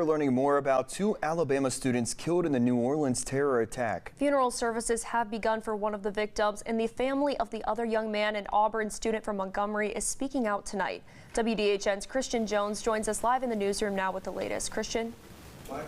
are learning more about two Alabama students killed in the New Orleans terror attack. Funeral services have begun for one of the victims, and the family of the other young man, an Auburn student from Montgomery, is speaking out tonight. WDHN's Christian Jones joins us live in the newsroom now with the latest. Christian?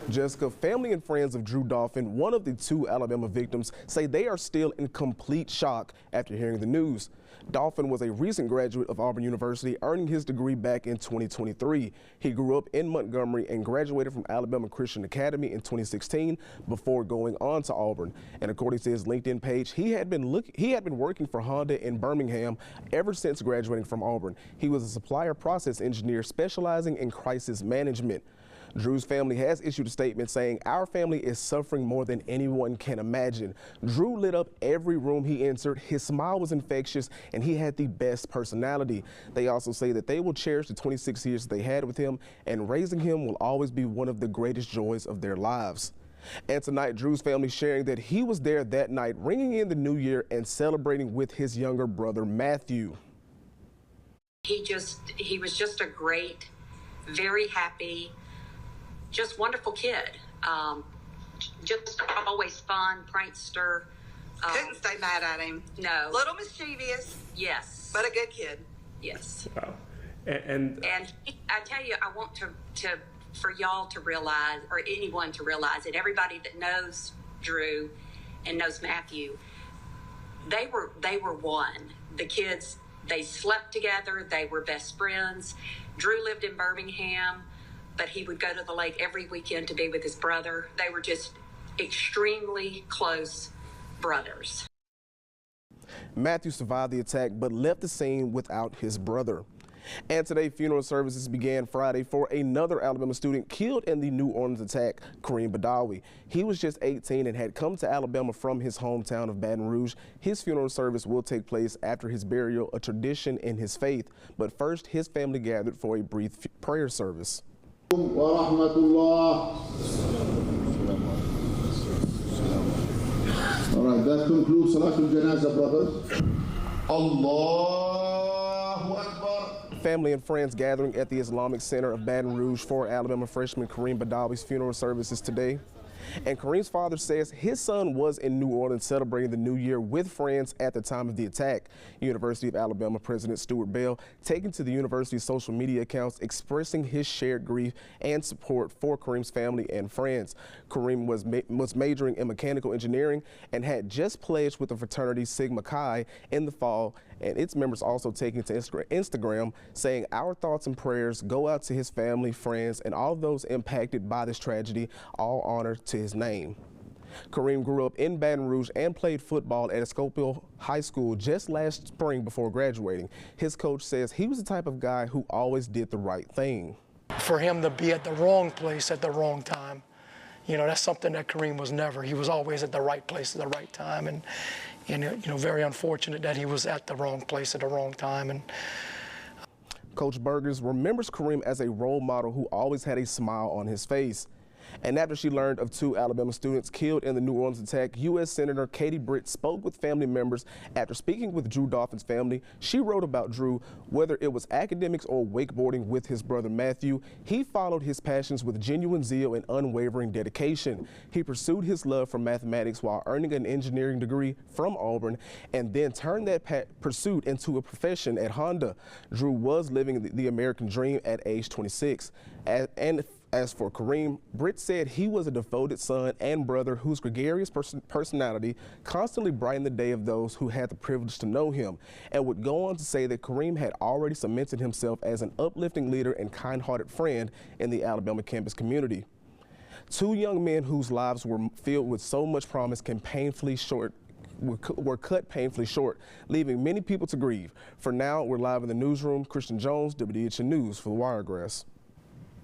Jessica, family and friends of Drew Dolphin, one of the two Alabama victims, say they are still in complete shock after hearing the news. Dolphin was a recent graduate of Auburn University, earning his degree back in 2023. He grew up in Montgomery and graduated from Alabama Christian Academy in 2016 before going on to Auburn. And according to his LinkedIn page, he had been working for Honda in Birmingham ever since graduating from Auburn. He was a supplier process engineer specializing in crisis management. Drew's family has issued a statement saying, "Our family is suffering more than anyone can imagine." Drew lit up every room he entered. His smile was infectious, and he had the best personality. They also say that they will cherish the 26 years they had with him, and raising him will always be one of the greatest joys of their lives. And tonight, Drew's family sharing that he was there that night, ringing in the new year and celebrating with his younger brother, Matthew. He was just a great, very happy, just wonderful kid. Just always fun, prankster. Couldn't stay mad at him. No. Little mischievous. Yes. But a good kid. Yes. Wow. And I tell you, I want for y'all to realize, or anyone to realize, and everybody that knows Drew and knows Matthew, they were one. The kids, they slept together. They were best friends. Drew lived in Birmingham, but he would go to the lake every weekend to be with his brother. They were just extremely close brothers. Matthew survived the attack but left the scene without his brother. And today, funeral services began Friday for another Alabama student killed in the New Orleans attack, Kareem Badawi. He was just 18 and had come to Alabama from his hometown of Baton Rouge. His funeral service will take place after his burial, a tradition in his faith. But first, his family gathered for a brief prayer service. All right, that concludes Salatul Janazah, brothers. Allahu Akbar. Family and friends gathering at the Islamic Center of Baton Rouge for Alabama freshman Kareem Badawi's funeral services today. And Kareem's father says his son was in New Orleans celebrating the new year with friends at the time of the attack. University of Alabama President Stuart Bell taking to the university's social media accounts expressing his shared grief and support for Kareem's family and friends. Kareem was majoring in mechanical engineering and had just pledged with the fraternity Sigma Chi in the fall, and its members also taking to Instagram saying, "Our thoughts and prayers go out to his family, friends, and all those impacted by this tragedy. All honor to his name." Kareem grew up in Baton Rouge and played football at Escopio High School just last spring before graduating. His coach says he was the type of guy who always did the right thing. For him to be at the wrong place at the wrong time, you know, that's something that Kareem was never. He was always at the right place at the right time, and you know, very unfortunate that he was at the wrong place at the wrong time. And Coach Burgers remembers Kareem as a role model who always had a smile on his face. And after she learned of two Alabama students killed in the New Orleans attack, U.S. Senator Katie Britt spoke with family members. After speaking with Drew Dolphin's family, she wrote about Drew, whether it was academics or wakeboarding with his brother Matthew. He followed his passions with genuine zeal and unwavering dedication. He pursued his love for mathematics while earning an engineering degree from Auburn, and then turned that pursuit into a profession at Honda. Drew was living the American dream at age 26. As for Kareem, Britt said he was a devoted son and brother whose gregarious personality constantly brightened the day of those who had the privilege to know him, and would go on to say that Kareem had already cemented himself as an uplifting leader and kind-hearted friend in the Alabama campus community. Two young men whose lives were filled with so much promise were cut painfully short, leaving many people to grieve. For now, we're live in the newsroom. Christian Jones, WDHN News for the Wiregrass.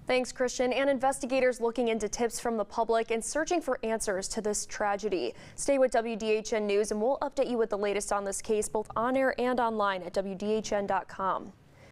Thanks, Christian. And investigators looking into tips from the public and searching for answers to this tragedy. Stay with WDHN News, and we'll update you with the latest on this case, both on air and online at WDHN.com.